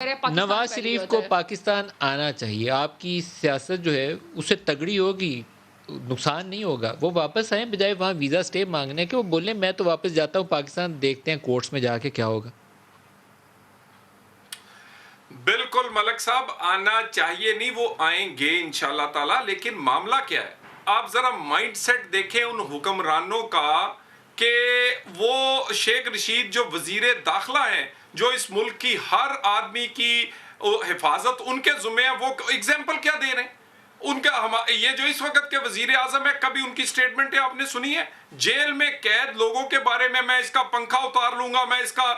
نواز شریف کو پاکستان آنا چاہیے. آپ کی سیاست جو ہے اسے تگڑی ہوگی, نقصان نہیں ہوگا. وہ واپس آئیں بجائے وہاں ویزا سٹے مانگنے کے. وہ بولیں میں تو واپس جاتا ہوں پاکستان, دیکھتے ہیں کورٹس میں جا کے کیا ہوگا. بالکل ملک صاحب, آنا چاہیے نہیں, وہ آئیں گے انشاءاللہ تعالی. لیکن معاملہ کیا ہے, آپ ذرا مائنڈ سیٹ دیکھیں ان حکمرانوں کا کہ وہ شیخ رشید جو وزیر داخلہ ہیں, جو اس ملک کی ہر آدمی کی حفاظت ان کے ذمہ ہے, وہ ایگزامپل کیا دے رہے ہیں. ان کا یہ جو اس وقت کے وزیر اعظم ہے, کبھی ان کی سٹیٹمنٹیں آپ نے سنی ہے؟ جیل میں قید لوگوں کے بارے میں اس کا پنکھا اتار لوں گا, میں اس کا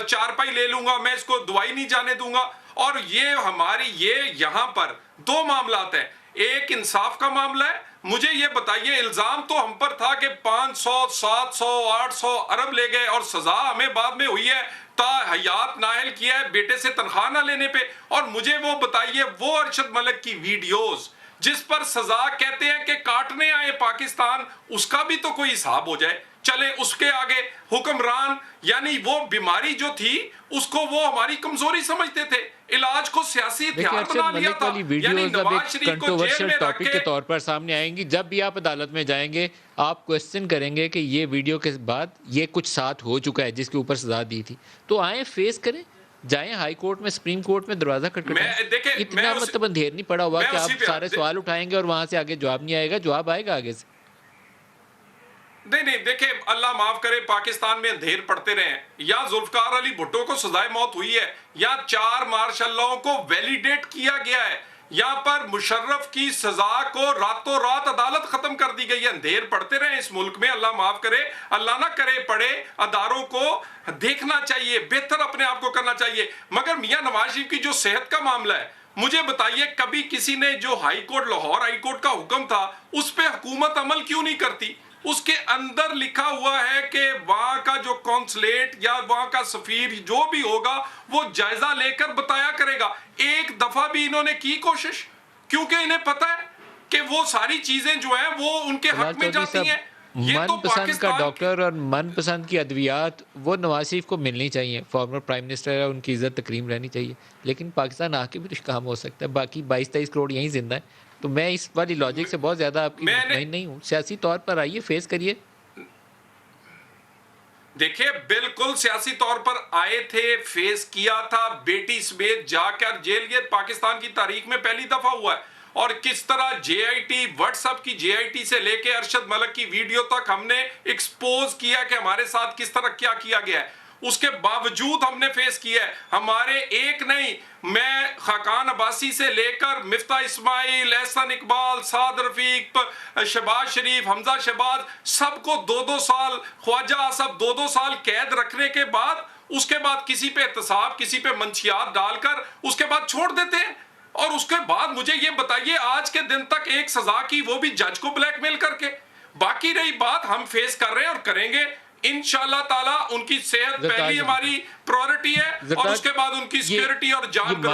چارپائی لے لوں گا, میں اس کو دوائی نہیں جانے دوں گا. اور یہ یہاں پر دو معاملات ہیں. ایک انصاف کا معاملہ ہے. مجھے یہ بتائیے, الزام تو ہم پر تھا کہ 500 700 800 ارب لے گئے اور سزا ہمیں بعد میں ہوئی ہے تا حیات نااہل کیا ہے بیٹے سے تنخواہ نہ لینے پہ. اور مجھے وہ بتائیے, وہ ارشد ملک کی ویڈیوز جس پر سزا کہتے ہیں کہ کاٹنے آئے پاکستان, اس کا بھی تو کوئی حساب ہو جائے. چلے اس کے آگے حکمران, یعنی وہ بیماری جو تھی اس کو وہ ہماری کمزوری سمجھتے تھے, علاج کو سیاسی ہتھیار بنا لیا تھا. یعنی نواز شریف کو جیل میں رکھ کے طور پر سامنے آئیں گی. جب بھی آپ عدالت میں جائیں گے آپ کوسچن کریں گے کہ یہ ویڈیو کے بعد یہ کچھ ساتھ ہو چکا ہے جس کے اوپر سزا دی تھی, تو آئیں فیس کریں, جائیں ہائی کورٹ میں, سپریم کورٹ میں دروازہ کھٹکھٹائیں. اتنا مطلب اندھیر نہیں پڑا ہوا کہ آپ سارے سوال اٹھائیں گے اور وہاں سے آگے جواب نہیں آئے گا. جواب آئے گا آگے سے. نہیں دیکھیں, اللہ معاف کرے, پاکستان میں اندھیر پڑتے رہے. یا ذوالفقار علی بھٹو کو سزائے موت ہوئی ہے, یا 4 مارشل لاء کو ویلیڈیٹ کیا گیا ہے, یہاں پر مشرف کی سزا کو راتوں رات عدالت ختم کر دی گئی ہے. اندھیر پڑتے رہے اس ملک میں, اللہ معاف کرے, اللہ نہ کرے پڑے. اداروں کو دیکھنا چاہیے, بہتر اپنے آپ کو کرنا چاہیے. مگر میاں نواز شریف کی جو صحت کا معاملہ ہے, مجھے بتائیے کبھی کسی نے جو high court, Lahore high court کا حکم تھا, اس پہ حکومت عمل کیوں نہیں کرتی؟ اس کے اندر لکھا ہوا ہے کہ وہاں کا جو کونسلیٹ یا وہاں کا سفیر جو بھی ہوگا وہ جائزہ لے کر بتایا کرے گا. ایک دفعہ بھی انہوں نے کی کوشش؟ کیونکہ انہیں پتا ہے کہ وہ ساری چیزیں جو ہیں وہ ان کے حق میں جاتی ہیں. من پسند کا ڈاکٹر اور من پسند کی ادویات وہ نواز شریف کو ملنی چاہیے. فارمر پرائم منسٹر ہے, ان کی عزت تکریم رہنی چاہیے. لیکن پاکستان آ کے بھی کچھ کام ہو سکتا ہے. باقی 22-23 کروڑ یہیں زندہ ہے. تو میں اس والی لاجک سے بہت زیادہ آپ کی مطمئن نہیں ہوں. سیاسی طور پر آئیے, فیس کریے. دیکھیں بالکل سیاسی طور پر آئے تھے, فیس کیا تھا, بیٹی سمیت جا کر جیل. یہ پاکستان کی تاریخ میں پہلی دفعہ ہوا ہے. اور کس طرح جے آئی ٹی, واٹس ایپ کی جے آئی ٹی سے لے کے ارشد ملک کی ویڈیو تک ہم نے ایکسپوز کیا کہ ہمارے ساتھ کس طرح کیا کیا گیا ہے. اس کے باوجود ہم نے فیس کیا ہے. ہمارے ایک نہیں, میں خاقان عباسی سے لے کر مفتاح اسماعیل, احسن اقبال, سعد رفیق, شہباز شریف, حمزہ شہباز, سب کو 2-2 سال, خواجہ سب 2-2 سال قید رکھنے کے بعد, اس کے بعد کسی پہ احتساب, کسی پہ منشیات ڈال کر اس کے بعد چھوڑ دیتے ہیں. اور اس کے بعد مجھے یہ بتائیے, آج کے دن تک ایک سزا کی, وہ بھی جج کو بلیک میل کر کے. باقی رہی بات, ہم فیس کر رہے ہیں اور کریں گے انشاءاللہ تعالی. ان کی صحت پہلی ہماری پرائورٹی ہے, اور اس کے بعد ان کی سیکیورٹی اور جان.